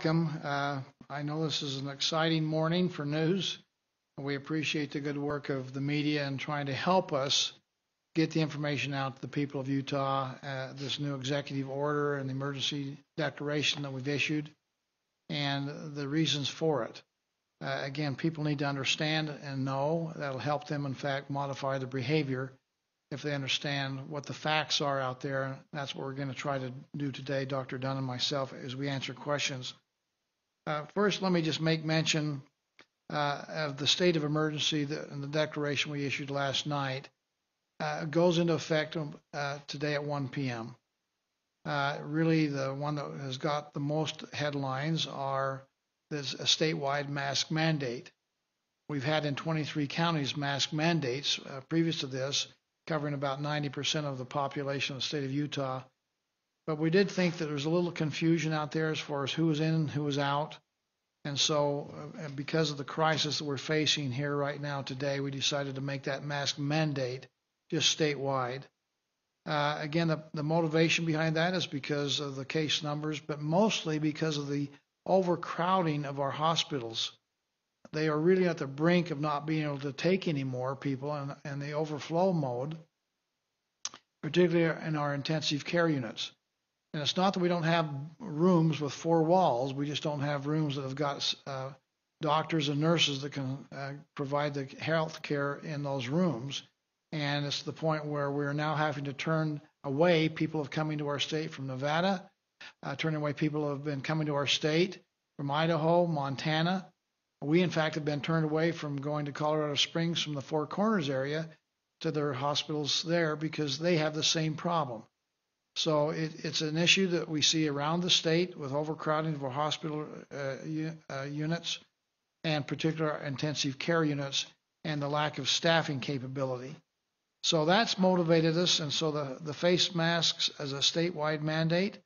Welcome. I know this is an exciting morning for news. We appreciate the good work of the media in trying to help us get the information out to the people of Utah, this new executive order and the emergency declaration that we've issued, and the reasons for it. Again, people need to understand and know. That'll help them, in fact, modify their behavior if they understand what the facts are out there. That's what we're going to try to do today, Dr. Dunn and myself, as we answer questions. First, let me just make mention of the state of emergency and the declaration we issued last night. Goes into effect today at 1 p.m. Really, the one that has got the most headlines are this a statewide mask mandate. We've had in 23 counties mask mandates previous to this, covering about 90% of the population of the state of Utah. But we did think that there was a little confusion out there as far as who was in and who was out. And so because of the crisis that we're facing here right now today, we decided to make that mask mandate just statewide. Again, the motivation behind that is because of the case numbers, but mostly because of the overcrowding of our hospitals. They are really at the brink of not being able to take any more people and the overflow mode, particularly in our intensive care units. And it's not that we don't have rooms with four walls. We just don't have rooms that have got doctors and nurses that can provide the health care in those rooms. And it's the point where we're now having to turn away people have coming to our state from Nevada, turning away people who have been coming to our state from Idaho, Montana. We, in fact, have been turned away from going to Colorado Springs from the Four Corners area to their hospitals there because they have the same problem. So it's an issue that we see around the state with overcrowding of our hospital units and particular intensive care units and the lack of staffing capability. So that's motivated us, and so the face masks as a statewide mandate.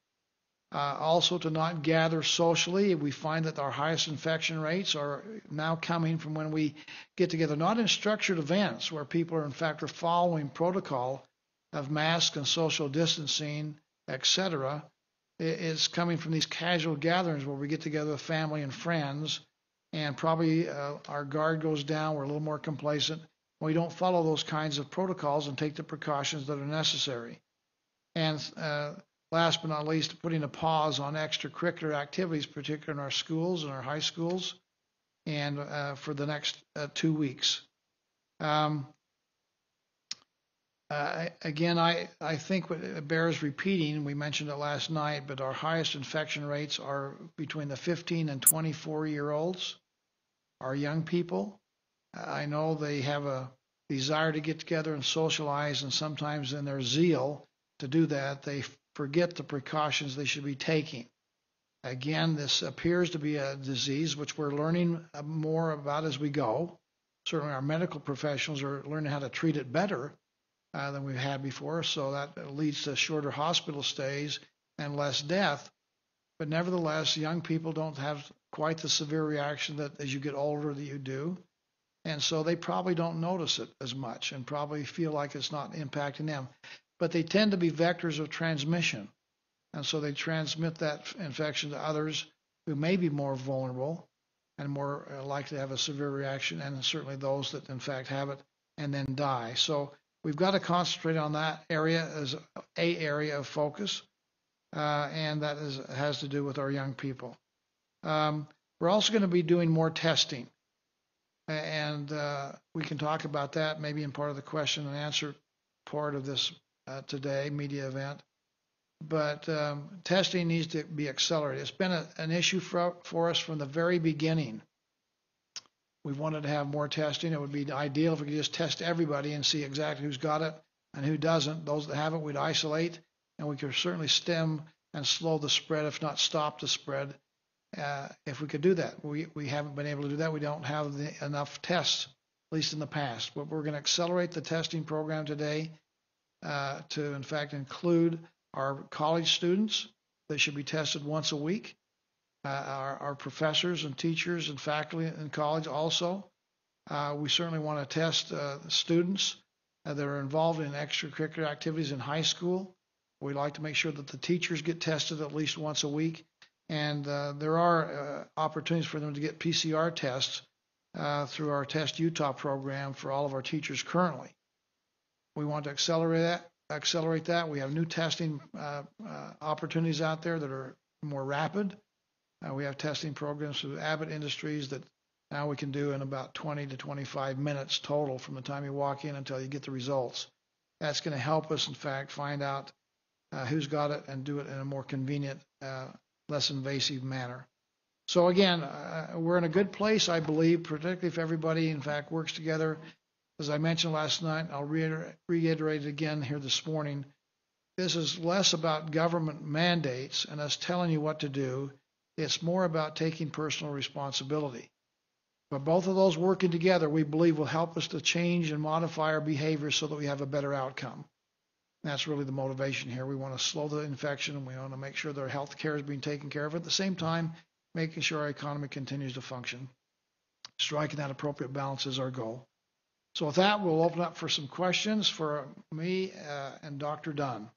Also to not gather socially. We find that our highest infection rates are now coming from when we get together, not in structured events where people are in fact are following protocol of masks and social distancing, etc. It's coming from these casual gatherings where we get together with family and friends, and probably our guard goes down, we're a little more complacent. We don't follow those kinds of protocols and take the precautions that are necessary. And last but not least, putting a pause on extracurricular activities, particularly in our schools and our high schools, and for the next 2 weeks. Again, I think it bears repeating, we mentioned it last night, but our highest infection rates are between the 15 and 24-year-olds, our young people. I know they have a desire to get together and socialize, and sometimes in their zeal to do that, they forget the precautions they should be taking. Again, this appears to be a disease which we're learning more about as we go. Certainly our medical professionals are learning how to treat it better than we've had before, so that leads to shorter hospital stays and less death. But nevertheless, young people don't have quite the severe reaction that as you get older that you do. And so they probably don't notice it as much and probably feel like it's not impacting them. But they tend to be vectors of transmission. And so they transmit that infection to others who may be more vulnerable and more likely to have a severe reaction, and certainly those that in fact have it and then die. So we've got to concentrate on that area as a area of focus, and that has to do with our young people. We're also going to be doing more testing, and we can talk about that maybe in part of the question and answer part of this today media event. But testing needs to be accelerated. It's been an issue for us from the very beginning. We wanted to have more testing. It would be ideal if we could just test everybody and see exactly who's got it and who doesn't. Those that haven't, we'd isolate, and we could certainly stem and slow the spread, if not stop the spread, if we could do that. We haven't been able to do that. We don't have enough tests, at least in the past. But we're going to accelerate the testing program today to, in fact, include our college students. They should be tested once a week. Our professors and teachers and faculty in college also. We certainly want to test students that are involved in extracurricular activities in high school. We like to make sure that the teachers get tested at least once a week, And there are opportunities for them to get PCR tests through our Test Utah program for all of our teachers currently. We want to accelerate that. We have new testing opportunities out there that are more rapid. We have testing programs through Abbott Industries that now we can do in about 20 to 25 minutes total from the time you walk in until you get the results. That's going to help us, in fact, find out who's got it and do it in a more convenient, less invasive manner. So again, we're in a good place, I believe, particularly if everybody, in fact, works together. As I mentioned last night, I'll reiterate it again here this morning. This is less about government mandates and us telling you what to do. It's more about taking personal responsibility. But both of those working together, we believe, will help us to change and modify our behavior so that we have a better outcome. And that's really the motivation here. We want to slow the infection, and we want to make sure that our health care is being taken care of. At the same time, making sure our economy continues to function. Striking that appropriate balance is our goal. So with that, we'll open up for some questions for me and Dr. Dunn.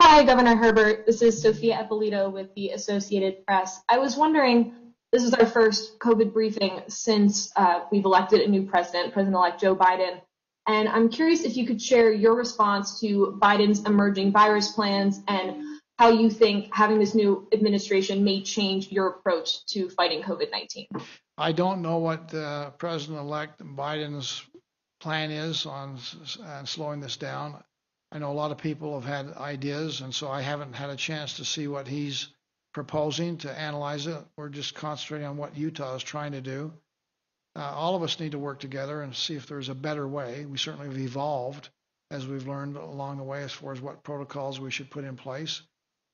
Hi, Governor Herbert. This is Sophia Eppolito with the Associated Press. I was wondering, this is our first COVID briefing since we've elected a new president, President-elect Joe Biden. And I'm curious if you could share your response to Biden's emerging virus plans and how you think having this new administration may change your approach to fighting COVID-19. I don't know what President-elect Biden's plan is on slowing this down. I know a lot of people have had ideas, and so I haven't had a chance to see what he's proposing to analyze it. We're just concentrating on what Utah is trying to do. All of us need to work together and see if there's a better way. We certainly have evolved as we've learned along the way as far as what protocols we should put in place.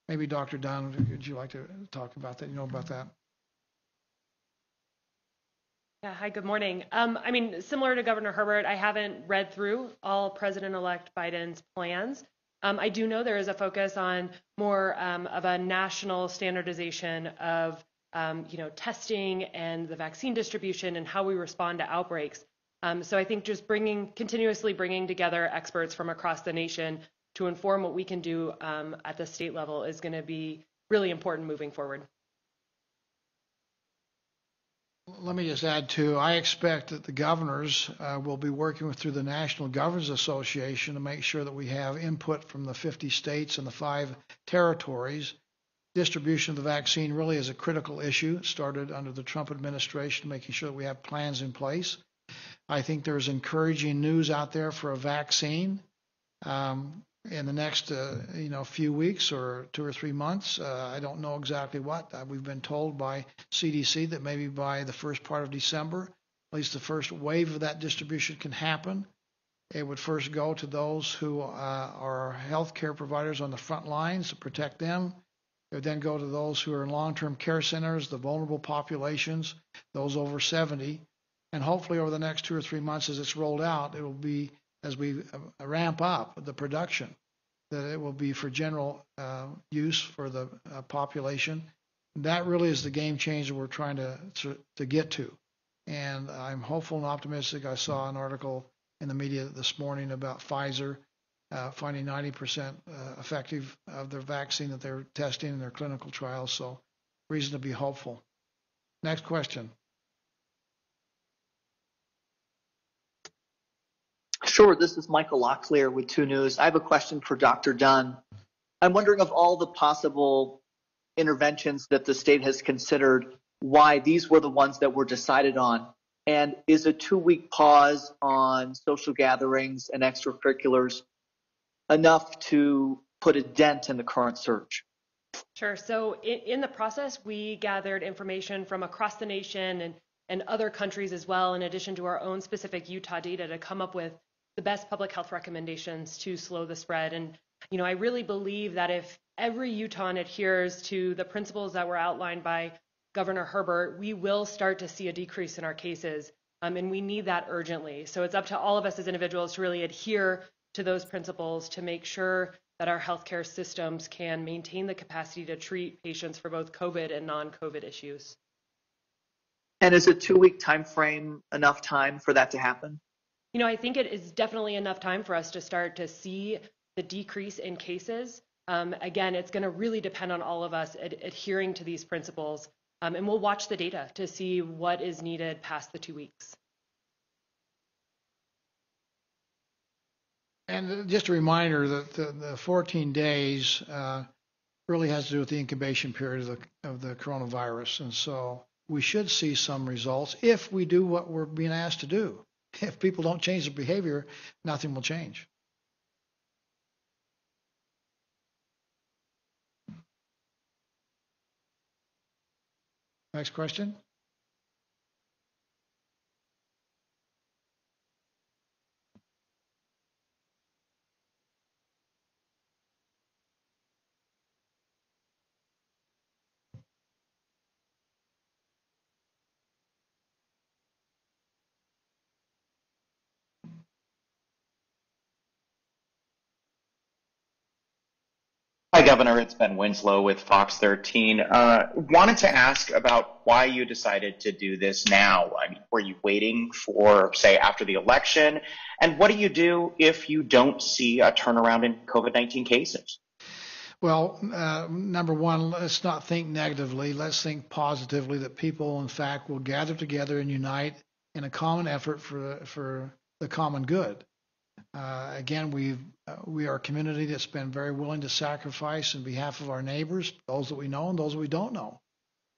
Maybe Dr. Dunn, would you like to talk about that? You know about that? Yeah, hi, good morning. I mean, similar to Governor Herbert, I haven't read through all President-elect Biden's plans. I do know there is a focus on more of a national standardization of, testing and the vaccine distribution and how we respond to outbreaks. So I think just continuously bringing together experts from across the nation to inform what we can do at the state level is going to be really important moving forward. Let me just add, too, I expect that the governors will be working through the National Governors Association to make sure that we have input from the 50 states and the 5 territories. Distribution of the vaccine really is a critical issue. It started under the Trump administration, making sure that we have plans in place. I think there's encouraging news out there for a vaccine in the next few weeks or 2 or 3 months. I don't know exactly what. We've been told by CDC that maybe by the first part of December, at least the first wave of that distribution can happen. It would first go to those who are healthcare providers on the front lines to protect them. It would then go to those who are in long-term care centers, the vulnerable populations, those over 70. And hopefully over the next 2 or 3 months as it's rolled out, it will be, as we ramp up the production, that it will be for general use for the population. That really is the game changer we're trying to get to. And I'm hopeful and optimistic. I saw an article in the media this morning about Pfizer finding 90% effective of their vaccine that they're testing in their clinical trials. So reason to be hopeful. Next question. Sure, this is Michael Locklear with 2 News. I have a question for Dr. Dunn. I'm wondering, of all the possible interventions that the state has considered, why these were the ones that were decided on. And is a 2-week pause on social gatherings and extracurriculars enough to put a dent in the current surge? Sure. So in the process, we gathered information from across the nation and other countries as well, in addition to our own specific Utah data, to come up with the best public health recommendations to slow the spread. And, I really believe that if every Utahn adheres to the principles that were outlined by Governor Herbert, we will start to see a decrease in our cases. And we need that urgently. So it's up to all of us as individuals to really adhere to those principles to make sure that our healthcare systems can maintain the capacity to treat patients for both COVID and non-COVID issues. And is a 2-week time frame enough time for that to happen? I think it is definitely enough time for us to start to see the decrease in cases. Again, it's going to really depend on all of us adhering to these principles, and we'll watch the data to see what is needed past the 2 weeks. And just a reminder that the 14 days really has to do with the incubation period of the coronavirus. And so we should see some results if we do what we're being asked to do. If people don't change their behavior, nothing will change. Next question. Hi, Governor. It's Ben Winslow with Fox 13. Wanted to ask about why you decided to do this now. I mean, were you waiting for, say, after the election? And what do you do if you don't see a turnaround in COVID-19 cases? Well, number one, let's not think negatively. Let's think positively that people, in fact, will gather together and unite in a common effort for the common good. Again, we are a community that's been very willing to sacrifice on behalf of our neighbors, those that we know and those we don't know.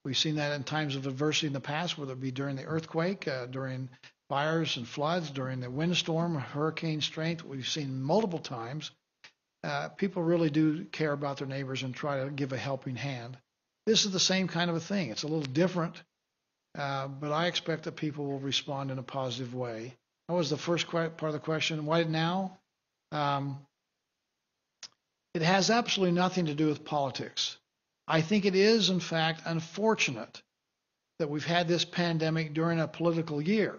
We've seen that in times of adversity in the past, whether it be during the earthquake, during fires and floods, during the windstorm, hurricane strength. We've seen multiple times. People really do care about their neighbors and try to give a helping hand. This is the same kind of a thing. It's a little different, but I expect that people will respond in a positive way. That was the first part of the question. Why now? It has absolutely nothing to do with politics. I think it is, in fact, unfortunate that we've had this pandemic during a political year.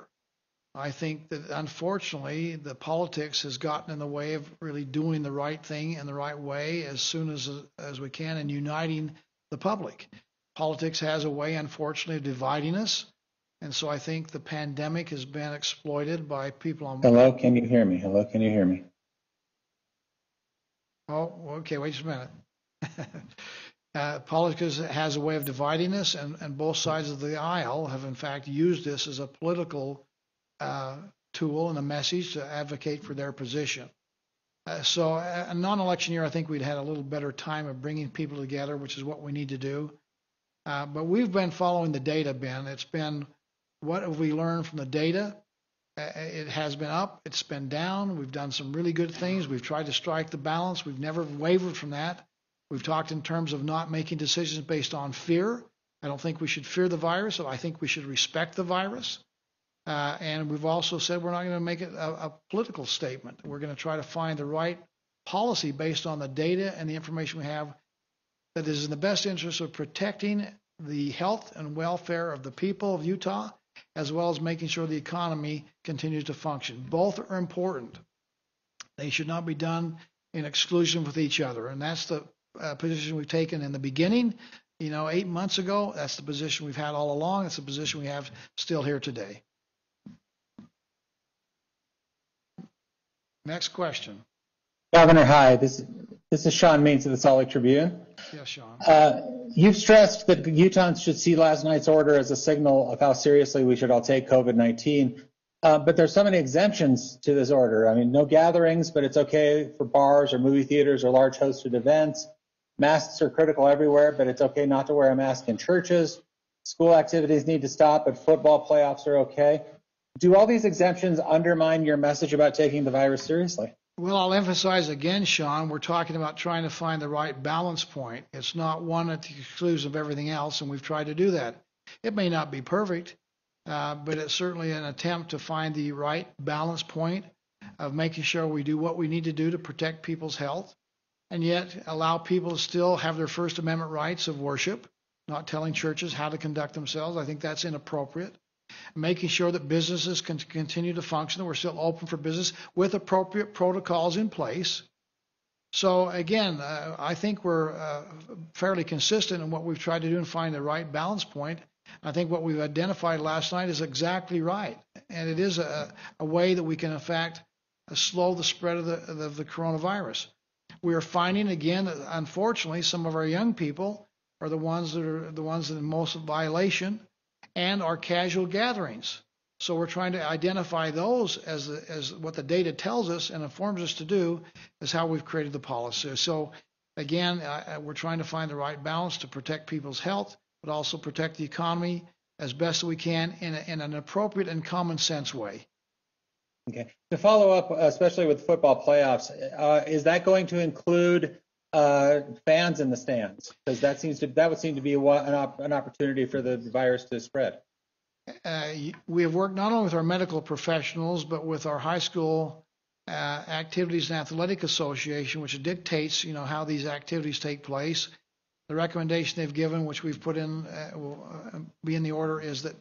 I think that, unfortunately, the politics has gotten in the way of really doing the right thing in the right way as soon as we can and uniting the public. Politics has a way, unfortunately, of dividing us. And so I think the pandemic has been exploited by people on. Hello, can you hear me? Hello, can you hear me? Oh, okay, wait just a minute. Politics has a way of dividing us, and both sides of the aisle have, in fact, used this as a political tool and a message to advocate for their position. So a non-election year, I think we'd had a little better time of bringing people together, which is what we need to do. But we've been following the data, Ben. It's been, what have we learned from the data? It has been up, it's been down. We've done some really good things. We've tried to strike the balance. We've never wavered from that. We've talked in terms of not making decisions based on fear. I don't think we should fear the virus. I think we should respect the virus. And we've also said we're not going to make it a political statement. We're going to try to find the right policy based on the data and the information we have that is in the best interest of protecting the health and welfare of the people of Utah, as well as making sure the economy continues to function. Both are important. They should not be done in exclusion with each other. And that's the position we've taken in the beginning, 8 months ago. That's the position we've had all along. That's the position we have still here today. Next question. Governor, hi. This is Sean Means of the Salt Lake Tribune. Yes, Sean. You've stressed that Utahns should see last night's order as a signal of how seriously we should all take COVID-19. But there's so many exemptions to this order. I mean, no gatherings, but it's okay for bars or movie theaters or large hosted events. Masks are critical everywhere, but it's okay not to wear a mask in churches. School activities need to stop, but football playoffs are okay. Do all these exemptions undermine your message about taking the virus seriously? Well, I'll emphasize again, Sean, we're talking about trying to find the right balance point. It's not one at the exclusion of everything else, and we've tried to do that. It may not be perfect, but it's certainly an attempt to find the right balance point of making sure we do what we need to do to protect people's health, and yet allow people to still have their First Amendment rights of worship, not telling churches how to conduct themselves. I think that's inappropriate. Making sure that businesses can continue to function, that we're still open for business with appropriate protocols in place. So again, I think we're fairly consistent in what we've tried to do and find the right balance point. I think what we've identified last night is exactly right. And it is a way that we can, in fact, slow the spread of the coronavirus. we're finding again that unfortunately some of our young people are the ones that are in most violation and are casual gatherings. So we're trying to identify those as what the data tells us and informs us to do is how we've created the policy. So again, we're trying to find the right balance to protect people's health, but also protect the economy as best we can in an appropriate and common sense way. Okay. To follow up, especially with football playoffs, is that going to include fans in the stands? Because that would seem to be an opportunity for the virus to spread. We have worked not only with our medical professionals, but with our high school activities and athletic association, which dictates, how these activities take place. The recommendation they've given, which we've put in, will be in the order, is that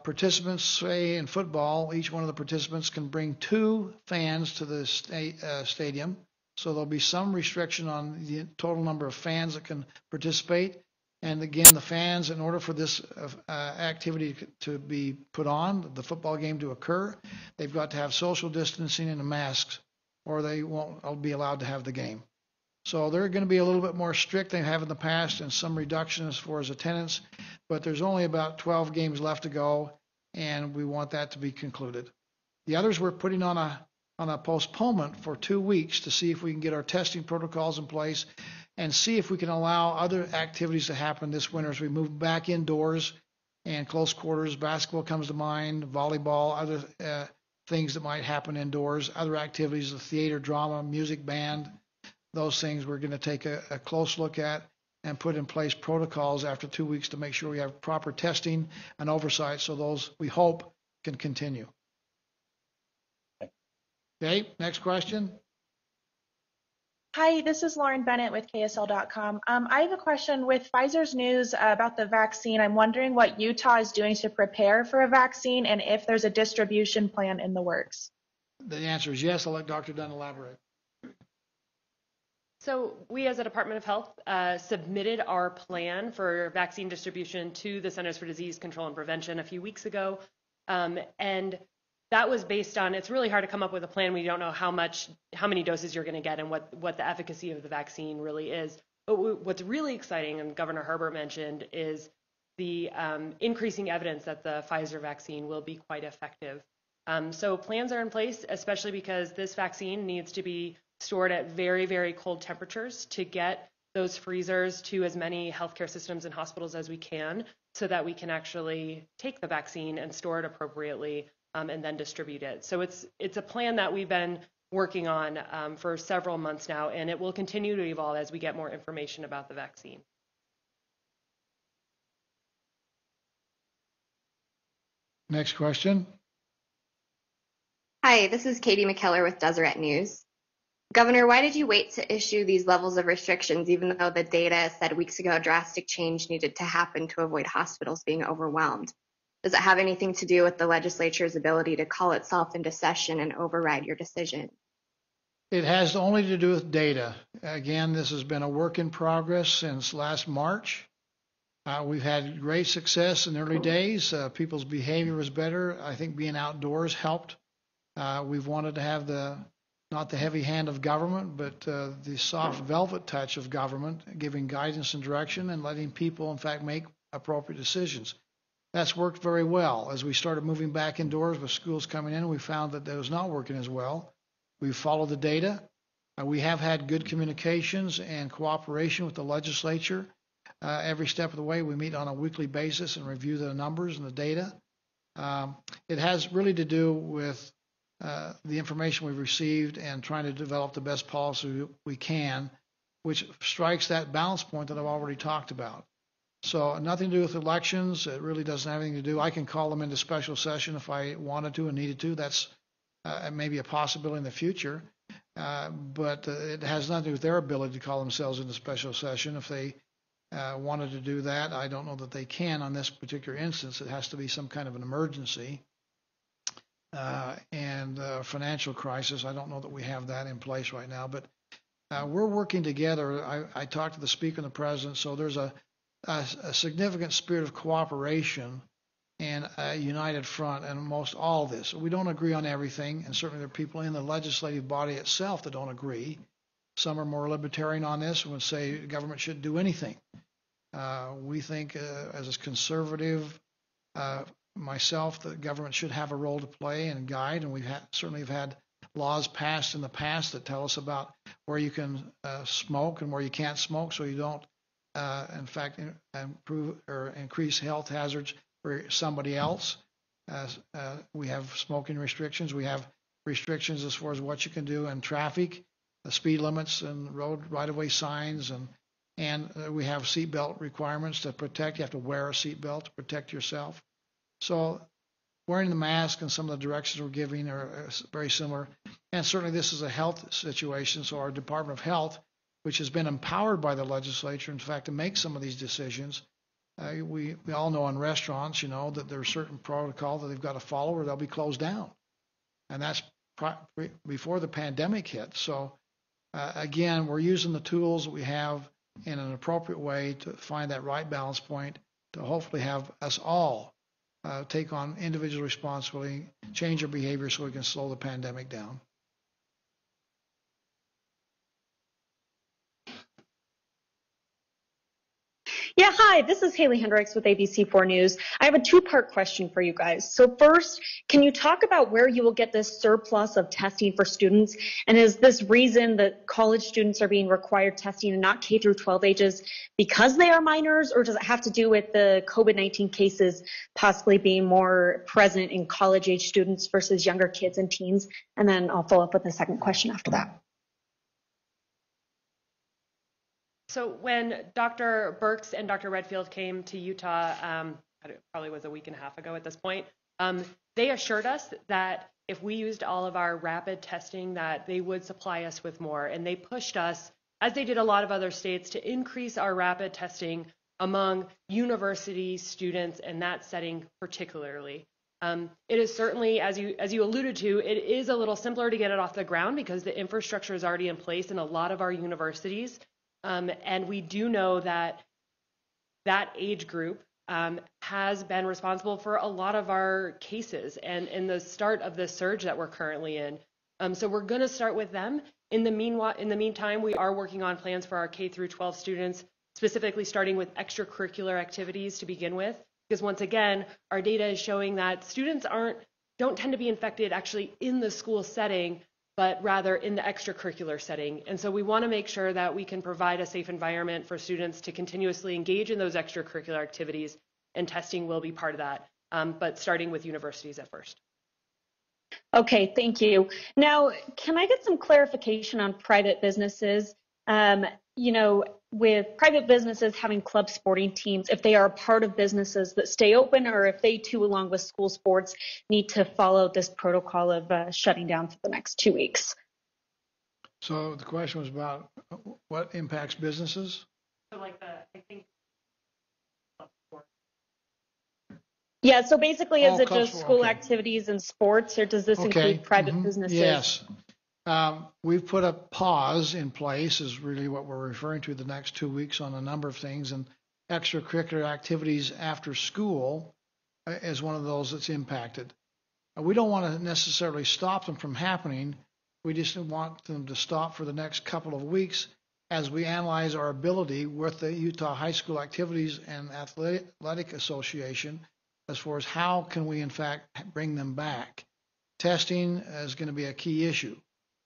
participants, say in football, each one of the participants can bring 2 fans to the stadium. So there'll be some restriction on the total number of fans that can participate. And again, the fans, in order for this activity to be put on, the football game to occur, they've got to have social distancing and masks, or they won't be allowed to have the game. So they're going to be a little bit more strict than they have in the past, and some reduction as far as attendance. But there's only about 12 games left to go, and we want that to be concluded. The others we're putting on a postponement for 2 weeks to see if we can get our testing protocols in place and see if we can allow other activities to happen this winter as we move back indoors and close quarters. Basketball comes to mind, volleyball, other things that might happen indoors, other activities, the theater, drama, music, band, those things we're going to take a close look at and put in place protocols after 2 weeks to make sure we have proper testing and oversight so those, we hope, can continue. Okay, next question. Hi, this is Lauren Bennett with KSL.com. I have a question with Pfizer's news about the vaccine. I'm wondering what Utah is doing to prepare for a vaccine and if there's a distribution plan in the works. The answer is yes. I'll let Dr. Dunn elaborate. So we as a Department of Health submitted our plan for vaccine distribution to the Centers for Disease Control and Prevention a few weeks ago. And that was based on, it's really hard to come up with a plan when you don't know how many doses you're going to get and what the efficacy of the vaccine really is. But what's really exciting, and Governor Herbert mentioned, is the increasing evidence that the Pfizer vaccine will be quite effective. So plans are in place, especially because this vaccine needs to be stored at very, very cold temperatures to get those freezers to as many healthcare systems and hospitals as we can so that we can actually take the vaccine and store it appropriately and then distribute it. So it's a plan that we've been working on for several months now, and it will continue to evolve as we get more information about the vaccine. Next question. Hi, this is Katie McKellar with Deseret News. Governor, why did you wait to issue these levels of restrictions, even though the data said weeks ago drastic change needed to happen to avoid hospitals being overwhelmed? Does it have anything to do with the legislature's ability to call itself into session and override your decision? It has only to do with data. Again, this has been a work in progress since last March. We've had great success in the early days. People's behavior was better. I think being outdoors helped. We've wanted to have not the heavy hand of government, but the soft velvet touch of government, giving guidance and direction and letting people, in fact, make appropriate decisions. That's worked very well. As we started moving back indoors with schools coming in, we found that was not working as well. We've followed the data. We have had good communications and cooperation with the legislature. Every step of the way, we meet on a weekly basis and review the numbers and the data. It has really to do with the information we've received and trying to develop the best policy we can, which strikes that balance point that I've already talked about. So nothing to do with elections. It really doesn't have anything to do. I can call them into special session if I wanted to and needed to. That's maybe a possibility in the future. But it has nothing to do with their ability to call themselves into special session. If they wanted to do that, I don't know that they can on this particular instance. It has to be some kind of an emergency and financial crisis. I don't know that we have that in place right now. But we're working together. I talked to the Speaker and the President, so there's a significant spirit of cooperation and a united front in most all this. We don't agree on everything, and certainly there are people in the legislative body itself that don't agree. Some are more libertarian on this and would say the government shouldn't do anything. We think, as a conservative, myself, the government should have a role to play and guide, and certainly have had laws passed in the past that tell us about where you can smoke and where you can't smoke, so you don't, in fact, improve or increase health hazards for somebody else. We have smoking restrictions. We have restrictions as far as what you can do in traffic, the speed limits and road right-of-way signs, and we have seatbelt requirements to protect. You have to wear a seatbelt to protect yourself. So wearing the mask and some of the directions we're giving are very similar. And certainly this is a health situation, so our Department of Health, which has been empowered by the legislature, in fact, to make some of these decisions. We all know in restaurants, that there's certain protocol that they've got to follow or they'll be closed down. And that's before the pandemic hit. So again, we're using the tools that we have in an appropriate way to find that right balance point to hopefully have us all take on individual responsibility, change our behavior so we can slow the pandemic down. Yeah, hi, this is Haley Hendricks with ABC4 News. I have a two-part question for you guys. So first, can you talk about where you will get this surplus of testing for students? And is this reason that college students are being required testing and not K through 12 ages because they are minors, or does it have to do with the COVID-19 cases possibly being more present in college-age students versus younger kids and teens? And then I'll follow up with a second question after that. So when Dr. Birx and Dr. Redfield came to Utah, it probably was a week and a half ago at this point, they assured us that if we used all of our rapid testing, that they would supply us with more. And they pushed us, as they did a lot of other states, to increase our rapid testing among university students in that setting particularly. It is certainly, as you alluded to, it is a little simpler to get it off the ground because the infrastructure is already in place in a lot of our universities. And we do know that that age group has been responsible for a lot of our cases and in the start of the surge that we're currently in. So we're going to start with them. In the meantime, we are working on plans for our K through 12 students, specifically starting with extracurricular activities to begin with, because once again, our data is showing that students don't tend to be infected actually in the school setting, but rather in the extracurricular setting. And so we want to make sure that we can provide a safe environment for students to continuously engage in those extracurricular activities, and testing will be part of that, but starting with universities at first. Okay, thank you. Now, can I get some clarification on private businesses? With private businesses having club sporting teams, if they are part of businesses that stay open, or if they too, along with school sports, need to follow this protocol of shutting down for the next 2 weeks. So the question was about what impacts businesses? So Yeah, so basically, is it just school activities and sports, or does this include private businesses? Yes. We've put a pause in place, is really what we're referring to, the next 2 weeks on a number of things, and extracurricular activities after school is one of those that's impacted. We don't want to necessarily stop them from happening. We just want them to stop for the next couple of weeks as we analyze our ability with the Utah High School Activities and Athletic Association as far as how can we, in fact, bring them back. Testing is going to be a key issue.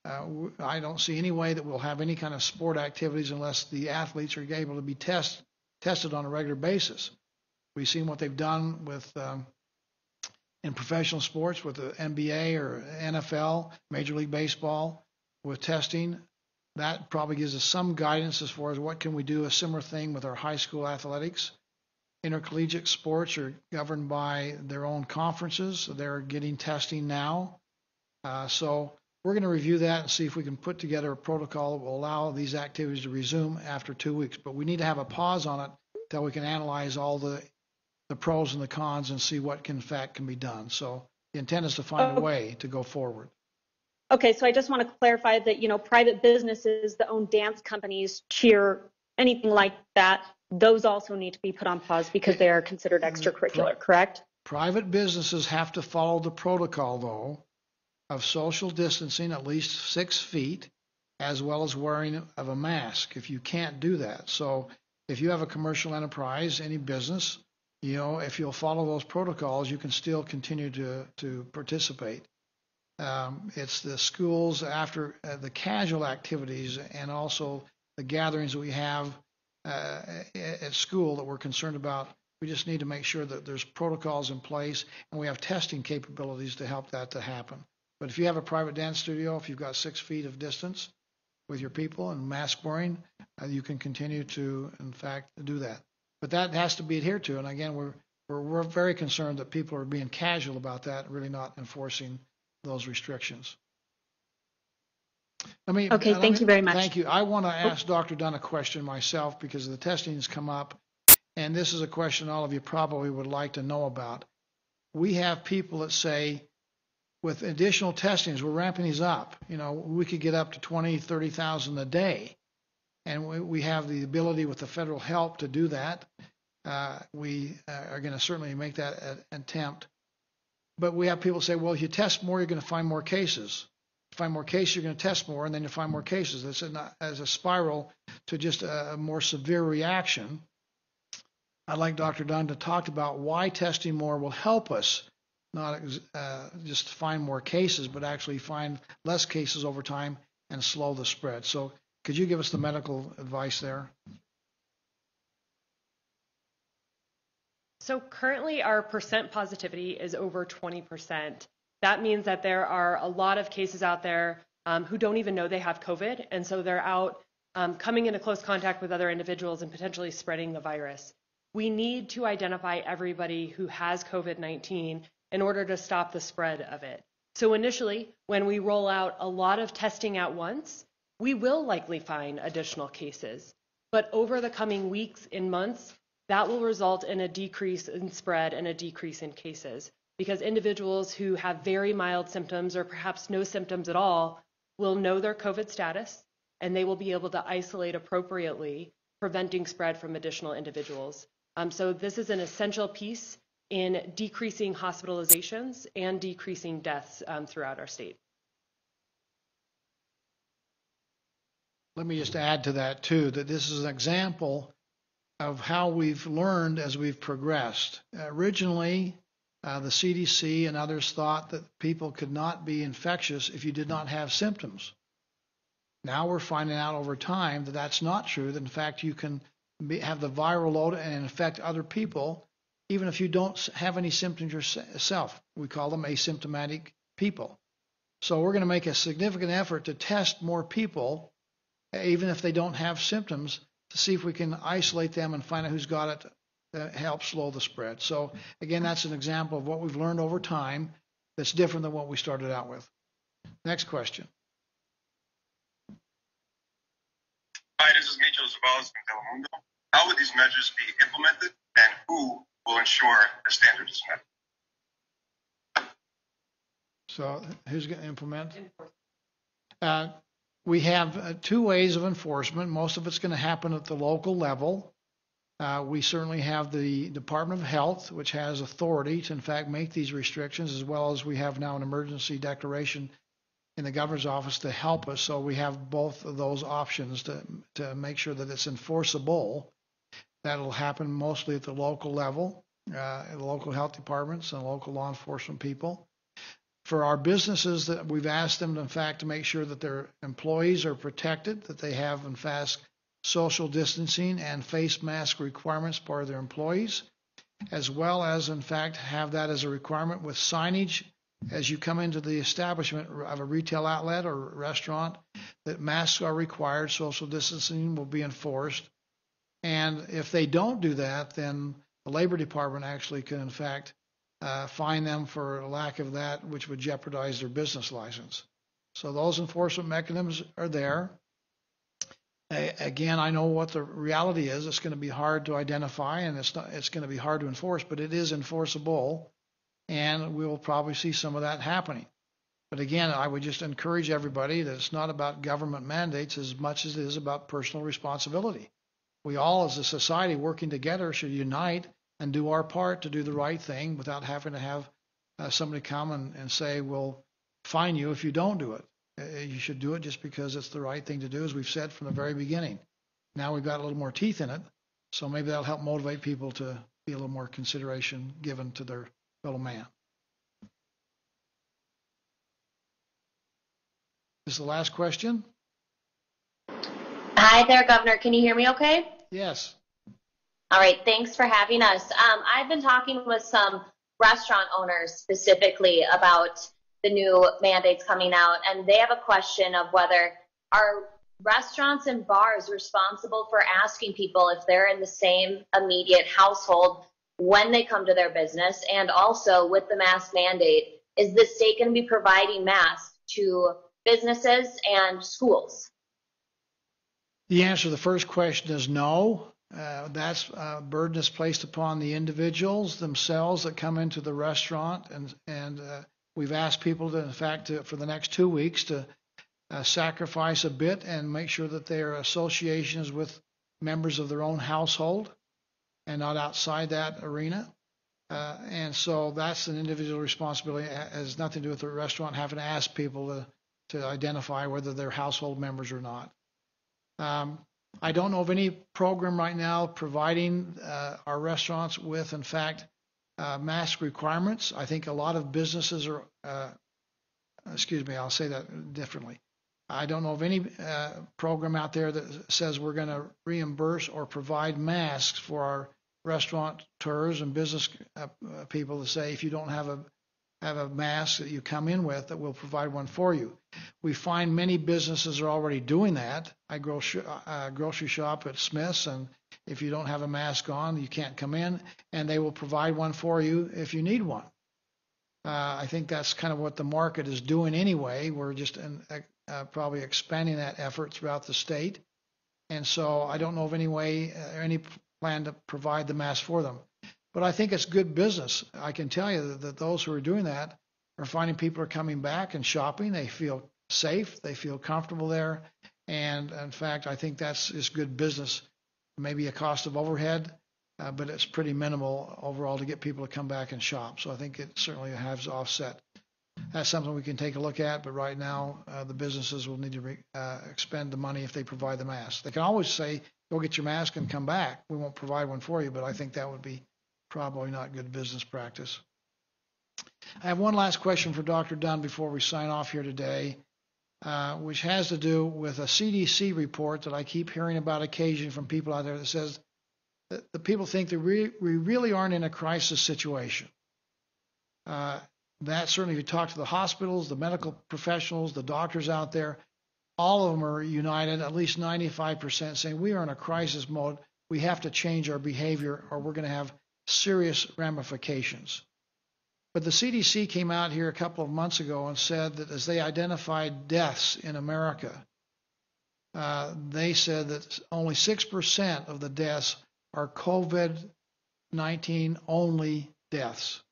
I don't see any way that we'll have any kind of sport activities unless the athletes are able to be tested on a regular basis. We've seen what they've done with in professional sports with the NBA or NFL, Major League Baseball, with testing. That probably gives us some guidance as far as what can we do, a similar thing with our high school athletics. Intercollegiate sports are governed by their own conferences, so they're getting testing now. So we're going to review that and see if we can put together a protocol that will allow these activities to resume after 2 weeks. But we need to have a pause on it until we can analyze all the pros and the cons and see what in fact can be done. So the intent is to find a way to go forward. Okay, so I just want to clarify that, private businesses that own dance companies, cheer, anything like that, those also need to be put on pause because they are considered extracurricular, correct? Private businesses have to follow the protocol, though, of social distancing at least 6 feet as well as wearing of a mask if you can't do that. So if you have a commercial enterprise, any business, if you'll follow those protocols, you can still continue to participate. It's the schools after the casual activities and also the gatherings that we have at school that we're concerned about. We just need to make sure that there's protocols in place and we have testing capabilities to help that to happen. But if you have a private dance studio, if you've got 6 feet of distance with your people and mask wearing, you can continue to, in fact, do that. But that has to be adhered to. And again, we're very concerned that people are being casual about that, really not enforcing those restrictions. Okay, thank you very much. Thank you. I want to ask Dr. Dunn a question myself because the testing has come up, and this is a question all of you probably would like to know about. We have people that say, with additional testings, we're ramping these up. We could get up to 20, 30,000 a day, and we have the ability with the federal help to do that. We are going to certainly make that an attempt. But we have people say, well, if you test more, you're going to find more cases. If you find more cases, you're going to test more, and then you find more cases. This is as a spiral to just a more severe reaction. I'd like Dr. Dunn to talk about why testing more will help us, not just find more cases, but actually find less cases over time and slow the spread. So could you give us the medical advice there? So currently our percent positivity is over 20%. That means that there are a lot of cases out there who don't even know they have COVID, and so they're out coming into close contact with other individuals and potentially spreading the virus. We need to identify everybody who has COVID-19 in order to stop the spread of it. So initially, when we roll out a lot of testing at once, we will likely find additional cases. But over the coming weeks and months, that will result in a decrease in spread and a decrease in cases, because individuals who have very mild symptoms or perhaps no symptoms at all will know their COVID status, and they will be able to isolate appropriately, preventing spread from additional individuals. So this is an essential piece in decreasing hospitalizations and decreasing deaths throughout our state. Let me just add to that, too, that this is an example of how we've learned as we've progressed. Originally, the CDC and others thought that people could not be infectious if you did not have symptoms. Now we're finding out over time that that's not true, that in fact you can have the viral load and infect other people even if you don't have any symptoms yourself. We call them asymptomatic people. So we're going to make a significant effort to test more people, even if they don't have symptoms, to see if we can isolate them and find out who's got it to help slow the spread. So again, that's an example of what we've learned over time that's different than what we started out with. Next question. Hi, this is Mitchell Zabalas from Telemundo. How would these measures be implemented, and who will ensure the standard is met? So who's going to implement? We have 2 ways of enforcement. Most of it's going to happen at the local level. We certainly have the Department of Health, which has authority to, in fact, make these restrictions, as well as we have now an emergency declaration in the governor's office to help us. So we have both of those options to make sure that it's enforceable. That'll happen mostly at the local level, the local health departments and local law enforcement people. For our businesses, that we've asked them, in fact, to make sure that their employees are protected, that they have, in fact, social distancing and face mask requirements for their employees, as well as, in fact, have that as a requirement with signage as you come into the establishment of a retail outlet or restaurant, that masks are required, social distancing will be enforced. And if they don't do that, then the Labor Department actually can, in fact, fine them for lack of that, which would jeopardize their business license. So those enforcement mechanisms are there. Again, I know what the reality is. It's going to be hard to identify, and it's going to be hard to enforce, but it is enforceable, and we'll probably see some of that happening. But again, I would just encourage everybody that it's not about government mandates as much as it is about personal responsibility. We all, as a society working together, should unite and do our part to do the right thing without having to have somebody come and say, we'll fine you if you don't do it. You should do it just because it's the right thing to do, as we've said from the very beginning. Now we've got a little more teeth in it, so maybe that'll help motivate people to be a little more consideration given to their fellow man. This is the last question. Hi there, Governor. Can you hear me okay? Yes. All right. Thanks for having us. I've been talking with some restaurant owners specifically about the new mandates coming out, and they have a question of whether are restaurants and bars responsible for asking people if they're in the same immediate household when they come to their business, and also with the mask mandate, is the state going to be providing masks to businesses and schools? The answer to the first question is no. That's a burden is placed upon the individuals themselves that come into the restaurant, and we've asked people to, in fact, for the next 2 weeks to sacrifice a bit and make sure that their association is with members of their own household and not outside that arena. And so that's an individual responsibility. It has nothing to do with the restaurant having to ask people to identify whether they're household members or not. I don't know of any program right now providing our restaurants with, in fact, mask requirements. I think a lot of businesses are, I'll say that differently. I don't know of any program out there that says we're going to reimburse or provide masks for our restaurateurs and business people to say, if you don't have a mask that you come in with, that we'll provide one for you. We find many businesses are already doing that. I grocery shop at Smith's, and if you don't have a mask on, you can't come in, and they will provide one for you if you need one. I think that's kind of what the market is doing anyway. We're just probably expanding that effort throughout the state. And so I don't know of any way or any plan to provide the mask for them. But I think it's good business. I can tell you that those who are doing that are finding people are coming back and shopping. They feel safe. They feel comfortable there. And in fact, I think that's just good business. Maybe a cost of overhead, but it's pretty minimal overall to get people to come back and shop. So I think it certainly has offset. That's something we can take a look at. But right now, the businesses will need to expend the money if they provide the mask. They can always say, go get your mask and come back. We won't provide one for you, but I think that would be probably not good business practice. I have one last question for Dr. Dunn before we sign off here today, which has to do with a CDC report that I keep hearing about occasionally from people out there that says that the people think that we really aren't in a crisis situation. That certainly, if you talk to the hospitals, the medical professionals, the doctors out there, all of them are united, at least 95%, saying we are in a crisis mode. We have to change our behavior or we're going to have serious ramifications. But the CDC came out here a couple of months ago and said that as they identified deaths in America, they said that only 6% of the deaths are COVID-19 only deaths.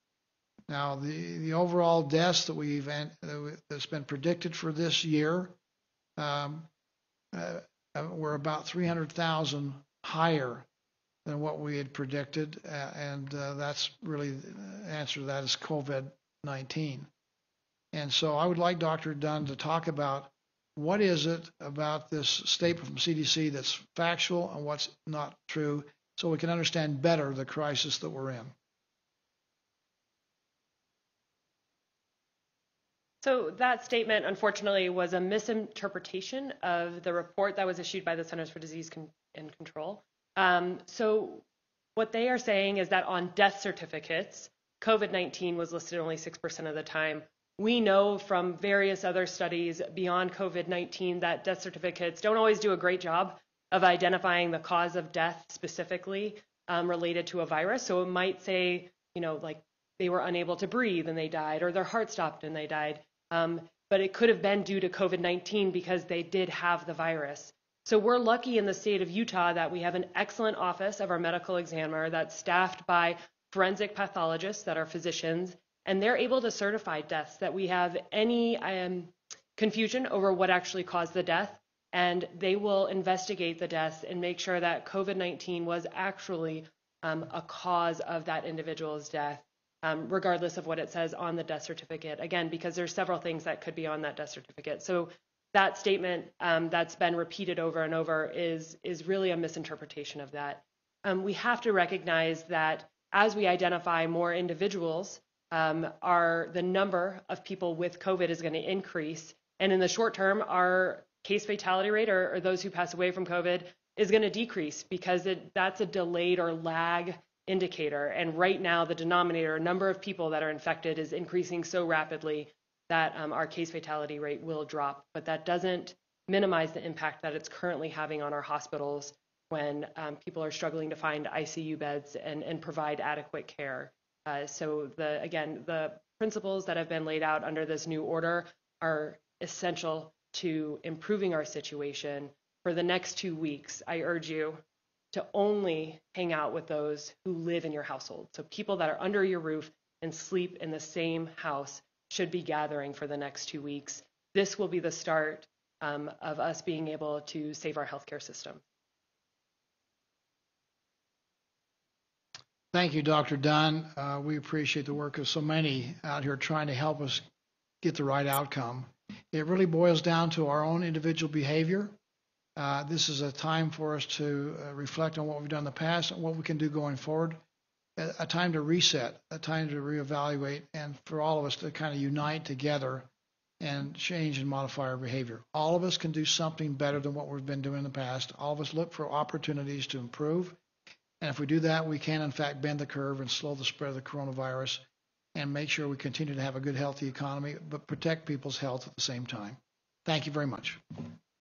Now, the overall deaths that that's been predicted for this year were about 300,000 higher than what we had predicted, and that's really the answer to that is COVID-19. And so I would like Dr. Dunn to talk about what is it about this statement from CDC that's factual and what's not true, so we can understand better the crisis that we're in. So that statement, unfortunately, was a misinterpretation of the report that was issued by the Centers for Disease and Control. So what they are saying is that on death certificates, COVID-19 was listed only 6% of the time. We know from various other studies beyond COVID-19 that death certificates don't always do a great job of identifying the cause of death specifically related to a virus. So it might say, like they were unable to breathe and they died, or their heart stopped and they died. But it could have been due to COVID-19 because they did have the virus. So we're lucky in the state of Utah that we have an excellent office of our medical examiner that's staffed by forensic pathologists that are physicians, and they're able to certify deaths that we have any confusion over what actually caused the death, and they will investigate the deaths and make sure that COVID-19 was actually a cause of that individual's death. regardless of what it says on the death certificate. Again, because there's several things that could be on that death certificate. So that statement that's been repeated over and over is really a misinterpretation of that. We have to recognize that as we identify more individuals, the number of people with COVID is going to increase. And in the short term, our case fatality rate, or those who pass away from COVID, is going to decrease because that's a delayed or lag indicator. And right now, the denominator, number of people that are infected, is increasing so rapidly that our case fatality rate will drop. But that doesn't minimize the impact that it's currently having on our hospitals when people are struggling to find ICU beds and provide adequate care. So the principles that have been laid out under this new order are essential to improving our situation. For the next 2 weeks, I urge you to only hang out with those who live in your household. So people that are under your roof and sleep in the same house should be gathering for the next 2 weeks. This will be the start of us being able to save our healthcare system. Thank you, Dr. Dunn. We appreciate the work of so many out here trying to help us get the right outcome. It really boils down to our own individual behavior. This is a time for us to reflect on what we've done in the past and what we can do going forward. A time to reset, a time to reevaluate, and for all of us to kind of unite together and change and modify our behavior. All of us can do something better than what we've been doing in the past. All of us look for opportunities to improve. And if we do that, we can, in fact, bend the curve and slow the spread of the coronavirus and make sure we continue to have a good, healthy economy, but protect people's health at the same time. Thank you very much.